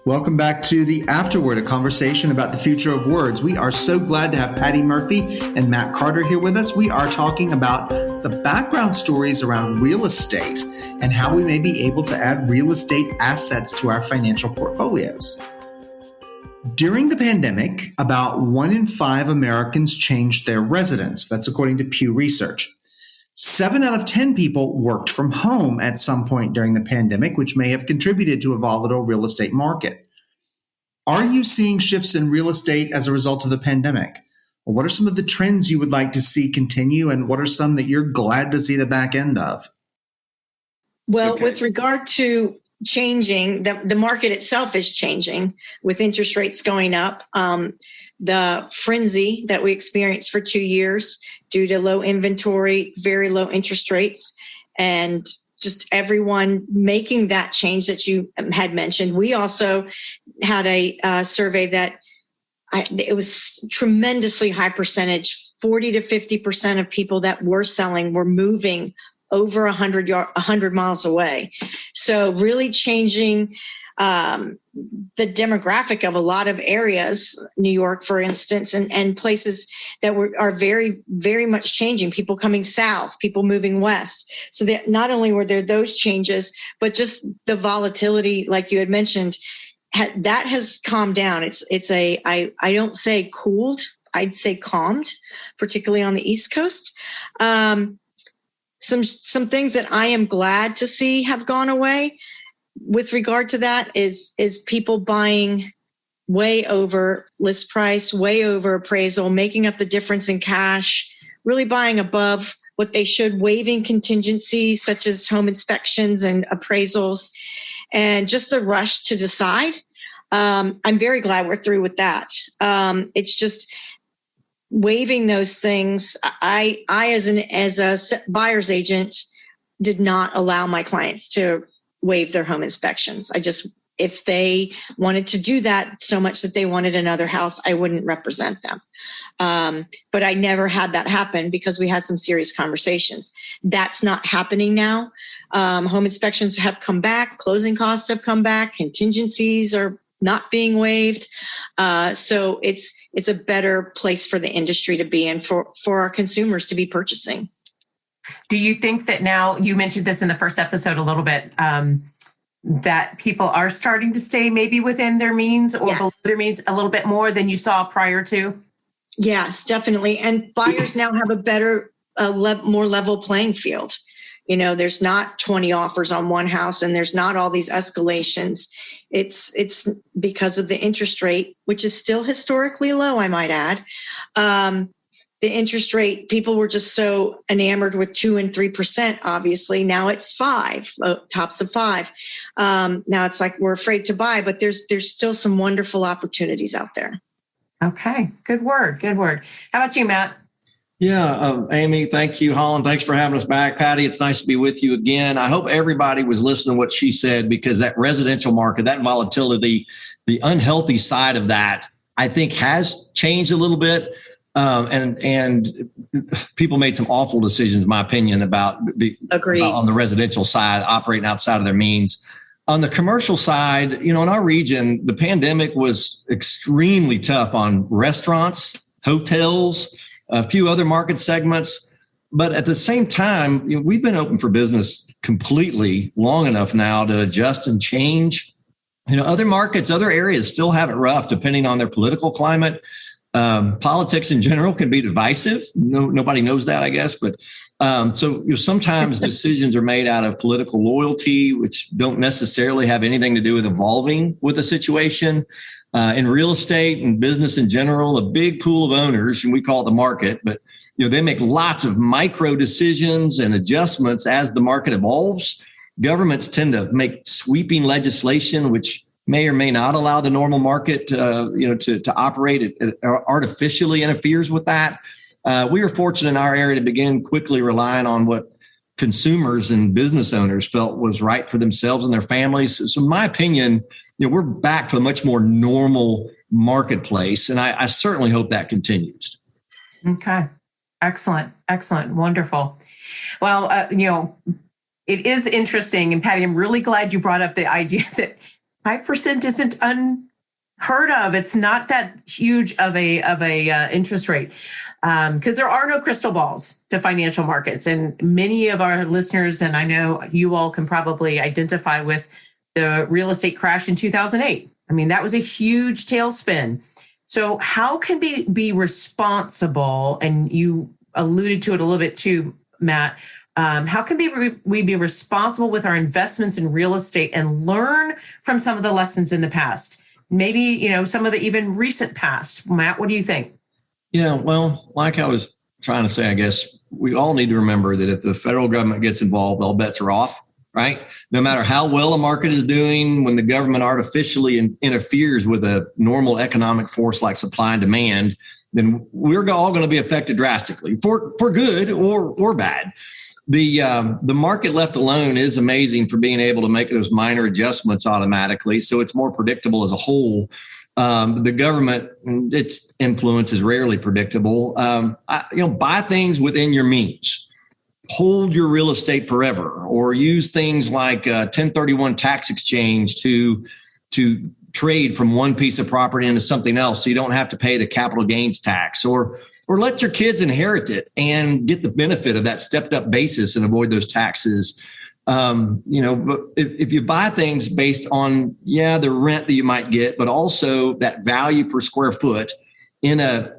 Welcome back to the Afterword, a conversation about the future of words. We are so glad to have Patti Murphy and Matt Carter here with us. We are talking about the background stories around real estate and how we may be able to add real estate assets to our financial portfolios. During the pandemic, about 1 in 5 Americans changed their residence. That's according to Pew Research. 7 out of 10 people worked from home at some point during the pandemic, which may have contributed to a volatile real estate market. Are you seeing shifts in real estate as a result of the pandemic? Or what are some of the trends you would like to see continue, and what are some that you're glad to see the back end of? Well, with regard to changing, the market itself is changing with interest rates going up. The frenzy that we experienced for 2 years due to low inventory, very low interest rates, and just everyone making that change that you had mentioned. We also had a survey that it was tremendously high percentage, 40 to 50% of people that were selling were moving over 100 miles away. So really changing the demographic of a lot of areas, New York, for instance, and places that are very, very much changing, people coming south, people moving west. So that not only were there those changes, but just the volatility, like you had mentioned, that has calmed down. I don't say cooled, I'd say calmed, particularly on the East Coast. Some things that I am glad to see have gone away with regard to that is people buying way over list price, way over appraisal, making up the difference in cash, really buying above what they should, waiving contingencies such as home inspections and appraisals, and just the rush to decide. I'm very glad we're through with that. It's just waiving those things. I as a buyer's agent did not allow my clients to waive their home inspections. If they wanted to do that so much that they wanted another house, I wouldn't represent them. But I never had that happen because we had some serious conversations. That's not happening now. Home inspections have come back. Closing costs have come back. Contingencies are not being waived. So it's a better place for the industry to be and for our consumers to be purchasing. Do you think that now, you mentioned this in the first episode a little bit, that people are starting to stay maybe within their means or below their means a little bit more than you saw prior to? Yes, definitely. And buyers now have a better, more level playing field. You know, there's not 20 offers on one house and there's not all these escalations. It's because of the interest rate, which is still historically low, I might add. The interest rate, people were just so enamored with 2 and 3%, obviously. Now it's 5, tops of 5. Now it's like we're afraid to buy, but there's still some wonderful opportunities out there. Okay, good word. How about you, Matt? Yeah, Amy, thank you. Holland, thanks for having us back. Patty, it's nice to be with you again. I hope everybody was listening to what she said, because that residential market, that volatility, the unhealthy side of that, I think has changed a little bit. And people made some awful decisions, in my opinion, about on the residential side, operating outside of their means. On the commercial side, in our region, the pandemic was extremely tough on restaurants, hotels, a few other market segments. But at the same time, we've been open for business completely long enough now to adjust and change. Other markets, other areas still have it rough depending on their political climate. Politics in general can be divisive. Nobody knows that, I guess. But so sometimes decisions are made out of political loyalty, which don't necessarily have anything to do with evolving with a situation. In real estate and business in general, a big pool of owners, and we call it the market, but they make lots of micro decisions and adjustments as the market evolves. Governments tend to make sweeping legislation, which may or may not allow the normal market, to operate. It artificially interferes with that. We were fortunate in our area to begin quickly relying on what consumers and business owners felt was right for themselves and their families. So in my opinion, we're back to a much more normal marketplace. And I certainly hope that continues. Okay. Excellent. Wonderful. Well, it is interesting. And Patti, I'm really glad you brought up the idea that 5% isn't unheard of. It's not that huge of a interest rate, because there are no crystal balls to financial markets. And many of our listeners, and I know you all can probably identify with the real estate crash in 2008. I mean, that was a huge tailspin. So how can we be responsible? And you alluded to it a little bit too, Matt. How can we be responsible with our investments in real estate and learn from some of the lessons in the past? Maybe, some of the even recent past. Matt, what do you think? Yeah, well, like I was trying to say, I guess we all need to remember that if the federal government gets involved, all bets are off, right? No matter how well a market is doing, when the government artificially interferes with a normal economic force like supply and demand, then we're all going to be affected drastically for good or bad. The market left alone is amazing for being able to make those minor adjustments automatically. So it's more predictable as a whole. The government, its influence is rarely predictable. Buy things within your means. Hold your real estate forever, or use things like 1031 tax exchange to trade from one piece of property into something else, so you don't have to pay the capital gains tax, or let your kids inherit it and get the benefit of that stepped up basis and avoid those taxes. But if you buy things based on, the rent that you might get, but also that value per square foot in a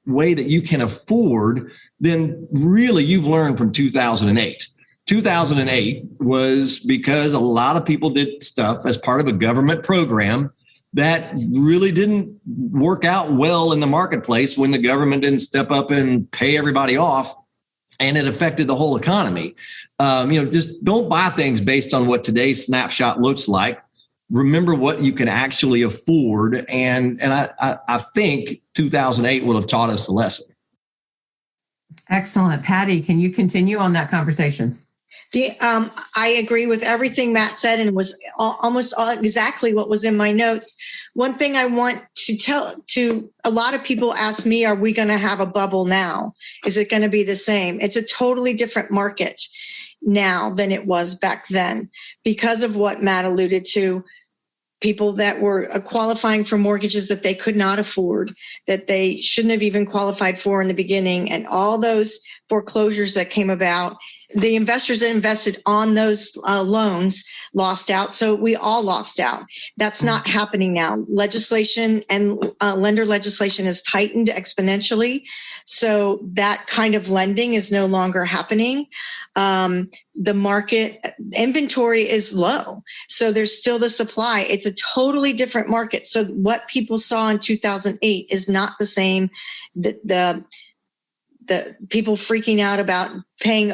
way that you can afford, then really you've learned from 2008. 2008 was because a lot of people did stuff as part of a government program that really didn't work out well in the marketplace when the government didn't step up and pay everybody off, and it affected the whole economy. Just don't buy things based on what today's snapshot looks like. Remember what you can actually afford. And I think 2008 will have taught us the lesson. Excellent. Patti, can you continue on that conversation? I agree with everything Matt said, and was almost exactly what was in my notes. One thing I want to tell to a lot of people ask me, are we going to have a bubble now? Is it going to be the same? It's a totally different market now than it was back then, because of what Matt alluded to. People that were qualifying for mortgages that they could not afford, that they shouldn't have even qualified for in the beginning, and all those foreclosures that came about. The investors that invested on those loans lost out. So we all lost out. That's not happening now. Legislation and lender legislation has tightened exponentially. So that kind of lending is no longer happening. The market inventory is low. So there's still the supply. It's a totally different market. So what people saw in 2008 is not the same. The people freaking out about paying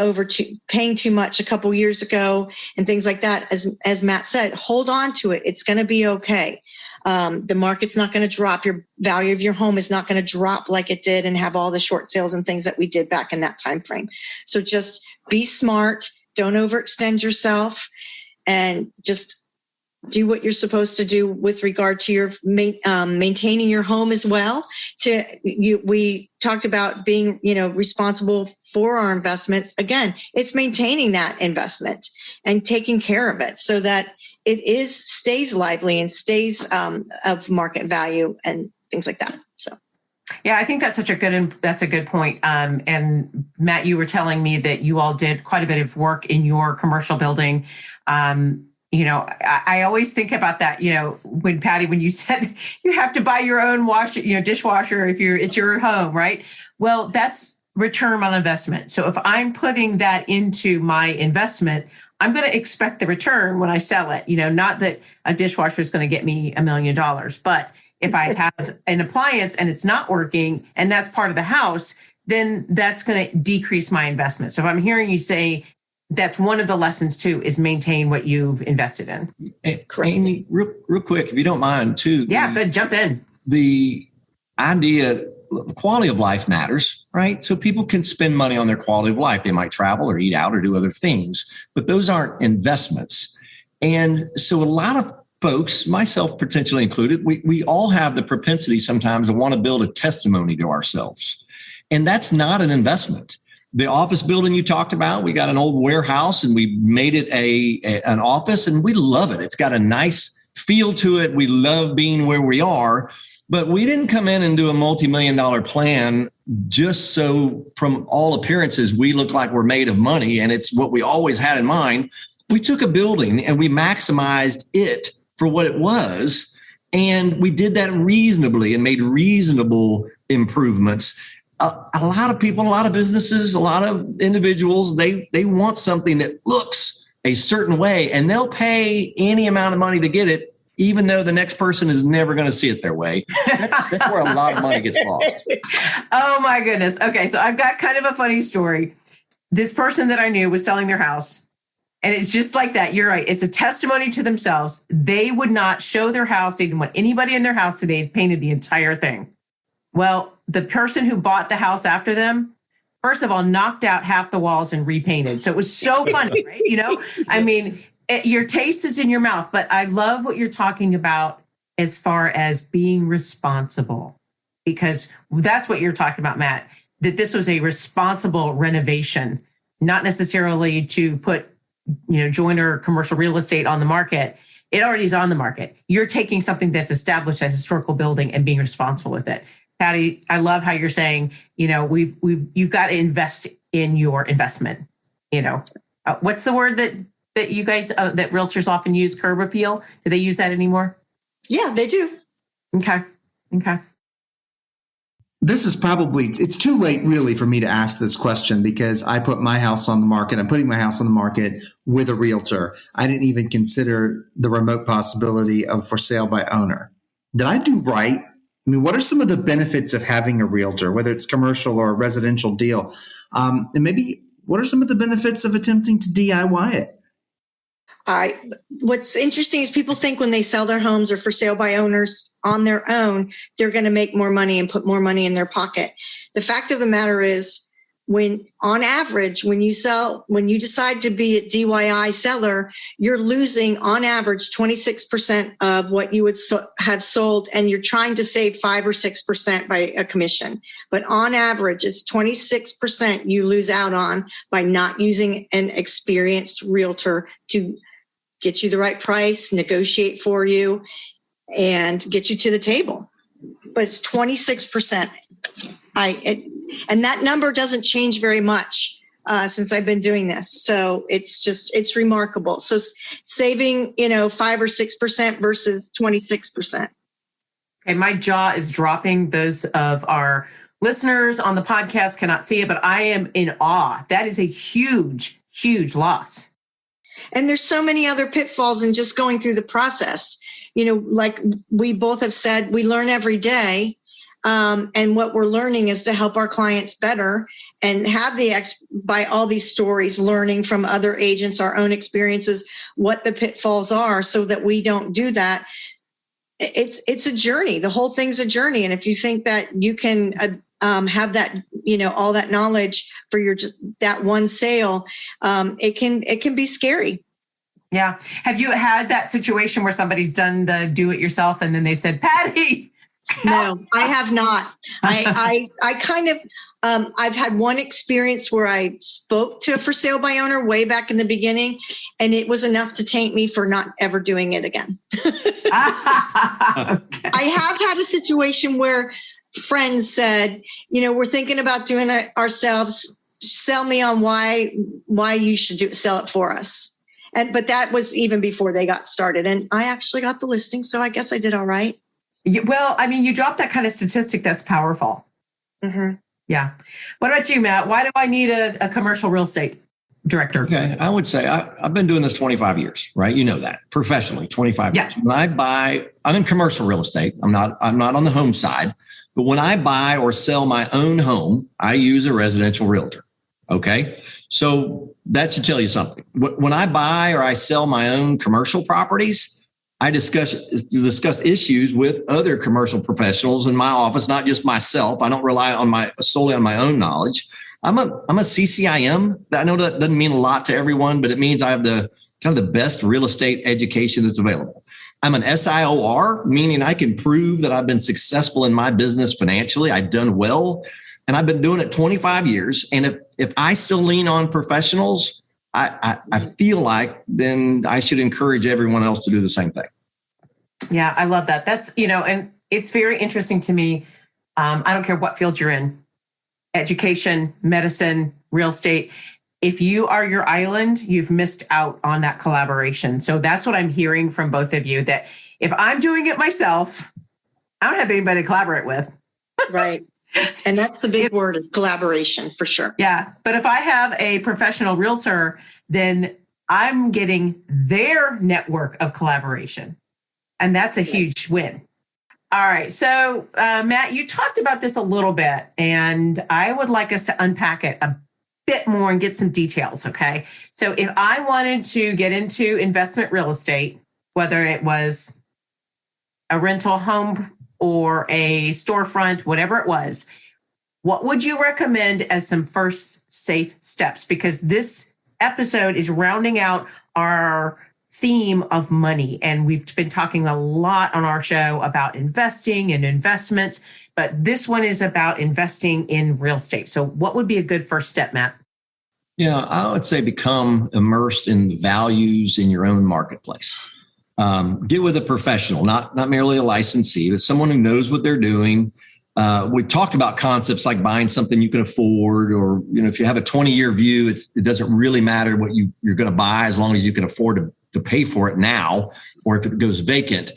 too much a couple years ago and things like that. As Matt said, hold on to it. It's going to be okay. The market's not going to drop. Your value of your home is not going to drop like it did and have all the short sales and things that we did back in that time frame. So just be smart. Don't overextend yourself, and just do what you're supposed to do with regard to your maintaining your home as well. We talked about being, responsible for our investments. Again, it's maintaining that investment and taking care of it so that it stays lively and stays of market value and things like that. So. Yeah, I think that's a good point. And Matt, you were telling me that you all did quite a bit of work in your commercial building. I always think about that, when Patti, when you said you have to buy your own dishwasher if it's your home, right? Well, that's return on investment. So if I'm putting that into my investment, I'm going to expect the return when I sell it, not that a dishwasher is going to get me $1 million, but if I have an appliance and it's not working and that's part of the house, then that's going to decrease my investment. So if I'm hearing you say, that's one of the lessons too, is maintain what you've invested in. Correct. Amy, real quick, if you don't mind too. Yeah, good. Jump in. The idea, quality of life matters, right? So people can spend money on their quality of life. They might travel or eat out or do other things, but those aren't investments. And so a lot of folks, myself potentially included, we all have the propensity sometimes to want to build a testimony to ourselves. And that's not an investment. The office building you talked about, we got an old warehouse and we made it an office, and we love it. It's got a nice feel to it. We love being where we are, but we didn't come in and do a multi-million-dollar plan just so from all appearances, we look like we're made of money. And it's what we always had in mind. We took a building and we maximized it for what it was. And we did that reasonably and made reasonable improvements. A lot of people, a lot of businesses, a lot of individuals, they want something that looks a certain way, and they'll pay any amount of money to get it, even though the next person is never going to see it their way. That's where a lot of money gets lost. Oh my goodness. Okay. So I've got kind of a funny story. This person that I knew was selling their house, and it's just like that. You're right. It's a testimony to themselves. They would not show their house. They didn't want anybody in their house. So they painted the entire thing. Well, the person who bought the house after them, first of all, knocked out half the walls and repainted. So it was so funny, right? You know, I mean, your taste is in your mouth, but I love what you're talking about as far as being responsible, because that's what you're talking about, Matt, that this was a responsible renovation, not necessarily to put, Joyner commercial real estate on the market. It already is on the market. You're taking something that's established as a historical building and being responsible with it. Patti, I love how you're saying, you've got to invest in your investment. What's the word that you guys, that realtors often use, curb appeal? Do they use that anymore? Yeah, they do. Okay. This is probably, it's too late really for me to ask this question, because I put my house on the market. I'm putting my house on the market with a realtor. I didn't even consider the remote possibility of for sale by owner. Did I do right? I mean, what are some of the benefits of having a realtor, whether it's commercial or a residential deal? And maybe what are some of the benefits of attempting to DIY it? What's interesting is people think when they sell their homes or for sale by owners on their own, they're going to make more money and put more money in their pocket. The fact of the matter is, on average, when you decide to be a DIY seller, you're losing on average 26% of what you would have sold, and you're trying to save 5 or 6% by a commission. But on average, it's 26% you lose out on by not using an experienced realtor to get you the right price, negotiate for you, and get you to the table. But it's 26%. And that number doesn't change very much since I've been doing this. So it's remarkable. So saving, 5 or 6% versus 26%. Okay, my jaw is dropping. Those of our listeners on the podcast cannot see it, but I am in awe. That is a huge, huge loss. And there's so many other pitfalls in just going through the process. Like we both have said, we learn every day. And what we're learning is to help our clients better and have by all these stories, learning from other agents, our own experiences, what the pitfalls are so that we don't do that. It's a journey. The whole thing's a journey. And if you think that you can have that, all that knowledge for that one sale, it can be scary. Yeah. Have you had that situation where somebody's done the do it yourself and then they said, Patti? No, I have not. I kind of, I've had one experience where I spoke to a for sale by owner way back in the beginning, and it was enough to taint me for not ever doing it again. Okay. I have had a situation where friends said, we're thinking about doing it ourselves. Sell me on why you should sell it for us. But that was even before they got started. And I actually got the listing. So I guess I did all right. Well, I mean, you dropped that kind of statistic. That's powerful. Mm-hmm. Yeah. What about you, Matt? Why do I need a commercial real estate director? Okay. I would say I've been doing this 25 years, right? You know that professionally, 25 years. When I'm in commercial real estate. I'm not on the home side, but when I buy or sell my own home, I use a residential realtor. Okay. So that should tell you something. When I buy or I sell my own commercial properties, I discuss issues with other commercial professionals in my office, not just myself. I don't rely solely on my own knowledge. I'm a CCIM. I know that doesn't mean a lot to everyone, but it means I have the best real estate education that's available. I'm an SIOR, meaning I can prove that I've been successful in my business financially. I've done well, and I've been doing it 25 years. And if I still lean on professionals, I feel like then I should encourage everyone else to do the same thing. Yeah, I love that. That's, and it's very interesting to me. I don't care what field you're in, education, medicine, real estate. If you are your island, you've missed out on that collaboration. So that's what I'm hearing from both of you, that if I'm doing it myself, I don't have anybody to collaborate with. Right. And that's the big word, is collaboration, for sure. Yeah. But if I have a professional realtor, then I'm getting their network of collaboration. And that's a huge win. All right. So, Matt, you talked about this a little bit, and I would like us to unpack it a bit more and get some details. Okay. So if I wanted to get into investment real estate, whether it was a rental home or a storefront, whatever it was, what would you recommend as some first safe steps? Because this episode is rounding out our theme of money. And we've been talking a lot on our show about investing and investments, but this one is about investing in real estate. So what would be a good first step, Matt? Yeah, I would say become immersed in the values in your own marketplace. Get with a professional, not merely a licensee, but someone who knows what they're doing. We talked about concepts like buying something you can afford, or if you have a 20-year view, it doesn't really matter what you're going to buy as long as you can afford to pay for it now, or if it goes vacant.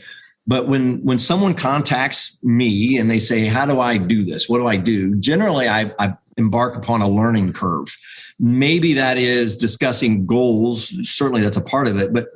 But when someone contacts me and they say, how do I do this? What do I do? Generally, I embark upon a learning curve. Maybe that is discussing goals. Certainly that's a part of it. But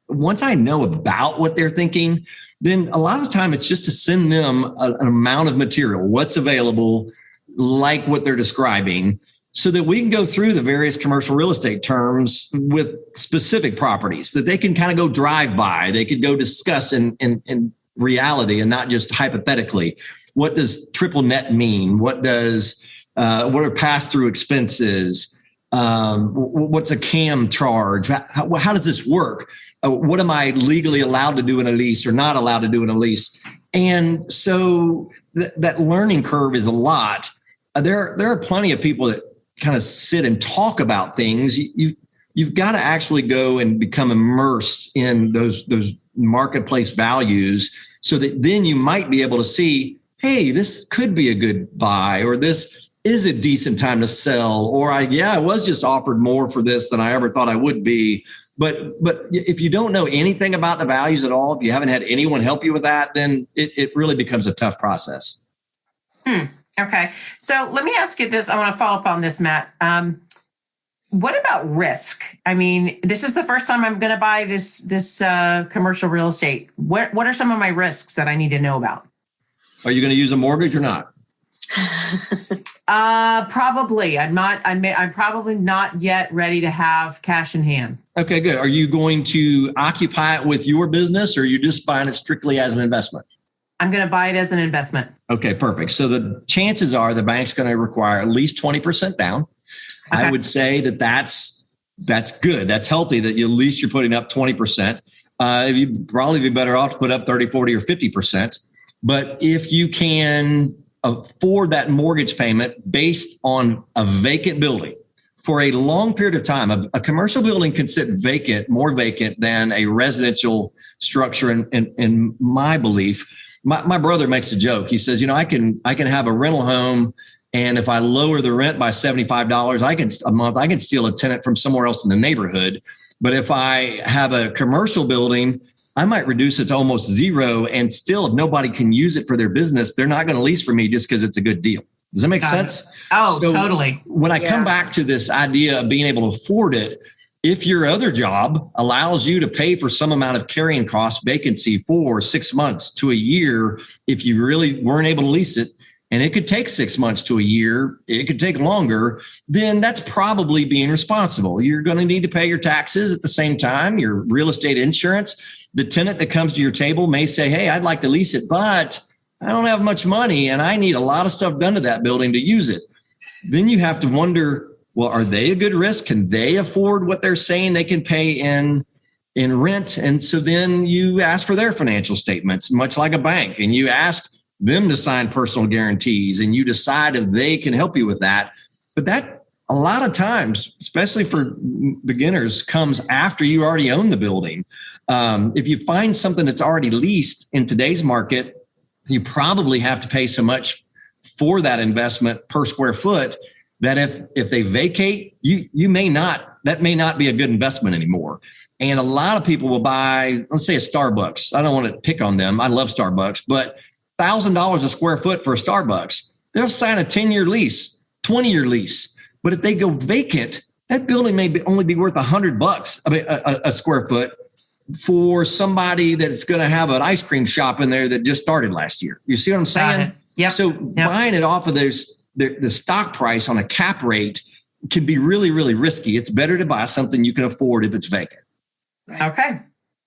once I know about what they're thinking, then a lot of the time it's just to send them an amount of material, what's available, like what they're describing, so that we can go through the various commercial real estate terms with specific properties that they can kind of go drive by. They could go discuss in reality and not just hypothetically. What does triple net mean? What are pass-through expenses? What's a CAM charge? How does this work? What am I legally allowed to do in a lease or not allowed to do in a lease? And so that learning curve is a lot. There are plenty of people that kind of sit and talk about things. You've got to actually go and become immersed in those marketplace values, so that then you might be able to see, hey, this could be a good buy, or this is a decent time to sell, or I was just offered more for this than I ever thought I would be. But if you don't know anything about the values at all, if you haven't had anyone help you with that, then it really becomes a tough process. Okay. So let me ask you this. I want to follow up on this, Matt. What about risk? I mean, this is the first time I'm going to buy this commercial real estate. What are some of my risks that I need to know about? Are you going to use a mortgage or not? Probably. I'm probably not yet ready to have cash in hand. Okay, good. Are you going to occupy it with your business, or are you just buying it strictly as an investment? I'm going to buy it as an investment. Okay, perfect. So the chances are the bank's going to require at least 20% down. Okay. I would say that's good. That's healthy, that at least you're putting up 20%. You'd probably be better off to put up 30, 40, or 50%. But if you can afford that mortgage payment based on a vacant building for a long period of time, a commercial building can sit vacant, more vacant than a residential structure. In my belief, my brother makes a joke. He says, I can have a rental home, and if I lower the rent by $75 a month, I can steal a tenant from somewhere else in the neighborhood. But if I have a commercial building, I might reduce it to almost zero, and still, if nobody can use it for their business, they're not going to lease from me just because it's a good deal. Does that make sense? Oh, so totally. When I come back to this idea of being able to afford it, if your other job allows you to pay for some amount of carrying cost vacancy for 6 months to a year, if you really weren't able to lease it, and it could take 6 months to a year, it could take longer, then that's probably being responsible. You're going to need to pay your taxes at the same time, your real estate insurance. The tenant that comes to your table may say, hey, I'd like to lease it, but I don't have much money and I need a lot of stuff done to that building to use it. Then you have to wonder, well, are they a good risk? Can they afford what they're saying they can pay in in rent. And so then you ask for their financial statements, much like a bank, and you ask them to sign personal guarantees, and you decide if they can help you with that. But that a lot of times, especially for beginners, comes after you already own the building. If you find something that's already leased in today's market, you probably have to pay so much for that investment per square foot that if they vacate, that may not be a good investment anymore. And a lot of people will buy, let's say a Starbucks. I don't want to pick on them. I love Starbucks, but $1,000 a square foot for a Starbucks, they'll sign a 10-year lease, 20-year lease. But if they go vacant, that building may only be worth $100 a square foot for somebody that's going to have an ice cream shop in there that just started last year. You see what I'm saying? Yep. So buying it off of the stock price on a cap rate can be really, really risky. It's better to buy something you can afford if it's vacant. Okay.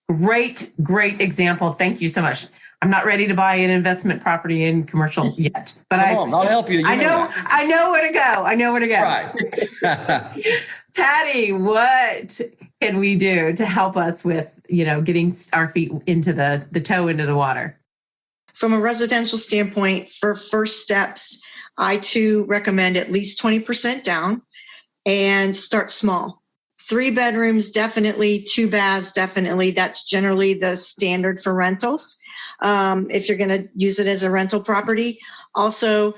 Great example. Thank you so much. I'm not ready to buy an investment property in commercial yet, but I'll help you. I know where to go. I know where to go. Right. Patty, what can we do to help us with, getting our feet into the toe into the water? From a residential standpoint, for first steps, I too recommend at least 20% down and start small. 3 bedrooms, definitely. 2 baths, definitely. That's generally the standard for rentals. If you're going to use it as a rental property, also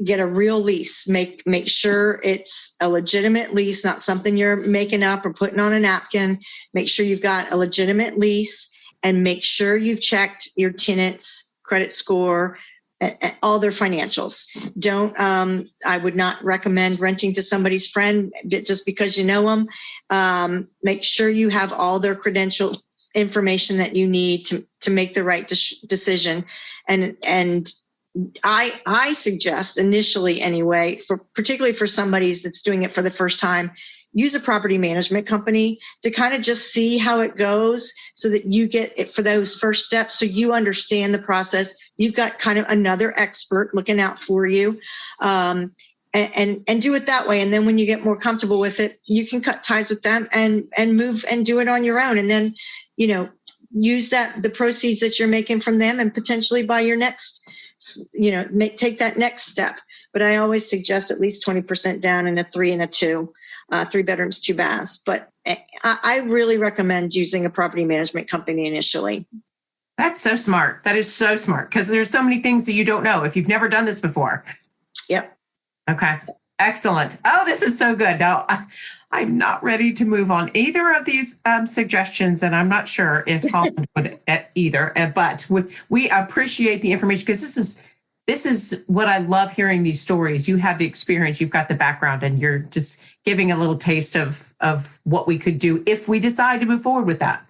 get a real lease. Make sure it's a legitimate lease, not something you're making up or putting on a napkin. Make sure you've got a legitimate lease, and make sure you've checked your tenant's credit score, all their financials. I would not recommend renting to somebody's friend just because you know them. Make sure you have all their credential information that you need to make the right decision. And I suggest initially anyway, particularly for somebody that's doing it for the first time, use a property management company to kind of just see how it goes so that you get it for those first steps. So you understand the process. You've got kind of another expert looking out for you, and do it that way. And then when you get more comfortable with it, you can cut ties with them and move and do it on your own. And then, use the proceeds that you're making from them and potentially buy your next, take that next step. But I always suggest at least 20% down in a 3 and a 2. 3 bedrooms, 2 baths. But I really recommend using a property management company initially. That's so smart. That is so smart, because there's so many things that you don't know if you've never done this before. Yep. Okay. Excellent. Oh, this is so good. Now, I'm not ready to move on either of these suggestions, and I'm not sure if Holland would either. But we appreciate the information, because this is what I love hearing these stories. You have the experience, you've got the background, and you're just giving a little taste of what we could do if we decide to move forward with that.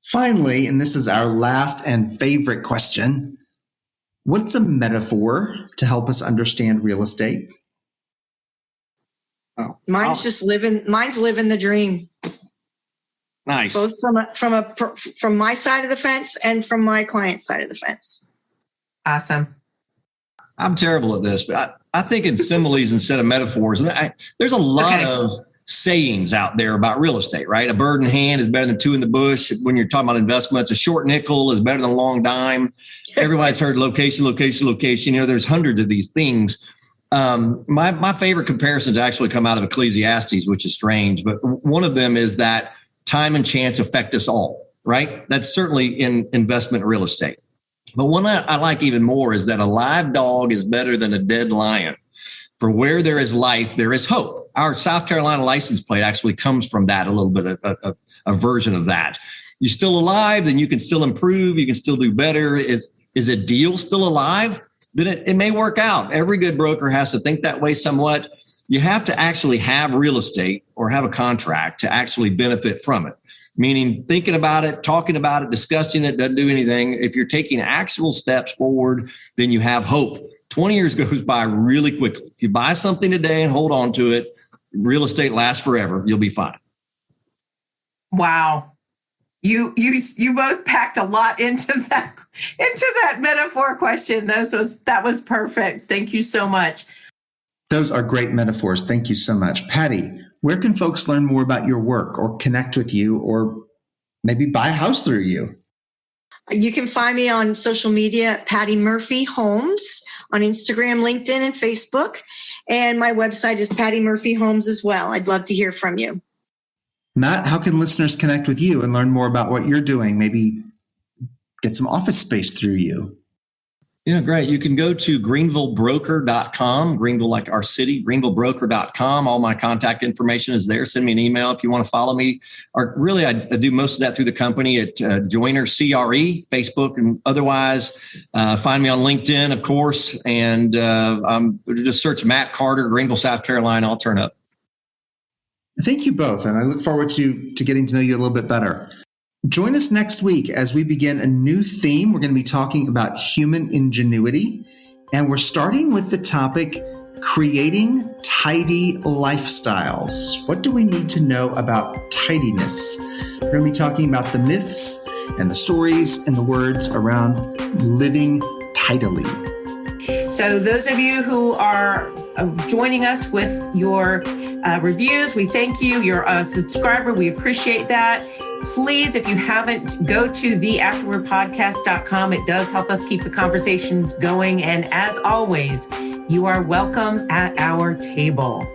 Finally, and this is our last and favorite question, what's a metaphor to help us understand real estate? Mine's living the dream. Nice. Both from my side of the fence and from my client's side of the fence. Awesome. I'm terrible at this, but I think in similes instead of metaphors. There's a lot of sayings out there about real estate, right? A bird in hand is better than 2 in the bush. When you're talking about investments, a short nickel is better than a long dime. Everybody's heard location. There's hundreds of these things. My favorite comparisons actually come out of Ecclesiastes, which is strange, but one of them is that time and chance affect us all, right? That's certainly in investment real estate. But one I like even more is that a live dog is better than a dead lion. For where there is life, there is hope. Our South Carolina license plate actually comes from that, a little bit, a version of that. You're still alive, then you can still improve. You can still do better. Is a deal still alive? Then it may work out. Every good broker has to think that way somewhat. You have to actually have real estate or have a contract to actually benefit from it. Meaning thinking about it, talking about it, discussing it doesn't do anything. If you're taking actual steps forward, then you have hope. 20 years goes by really quickly. If you buy something today and hold on to it, real estate lasts forever. You'll be fine. Wow. You both packed a lot into that metaphor question. That was perfect. Thank you so much. Those are great metaphors. Thank you so much. Patti, where can folks learn more about your work or connect with you or maybe buy a house through you? You can find me on social media, Patti Murphy Homes, on Instagram, LinkedIn, and Facebook. And my website is Patti Murphy Homes as well. I'd love to hear from you. Matt, how can listeners connect with you and learn more about what you're doing? Maybe get some office space through you. Yeah, great. You can go to greenvillebroker.com, Greenville like our city, greenvillebroker.com. All my contact information is there. Send me an email if you want to follow me. Or really, I do most of that through the company at Joyner CRE, Facebook, and otherwise. Find me on LinkedIn, of course, and just search Matt Carter, Greenville, South Carolina. I'll turn up. Thank you both, and I look forward to getting to know you a little bit better. Join us next week as we begin a new theme. We're going to be talking about human ingenuity, and we're starting with the topic, creating tidy lifestyles. What do we need to know about tidiness? We're going to be talking about the myths and the stories and the words around living tidily. So those of you who are joining us with your reviews, we thank you. You're a subscriber. We appreciate that. Please, if you haven't, go to theafterwordpodcast.com. It does help us keep the conversations going. And as always, you are welcome at our table.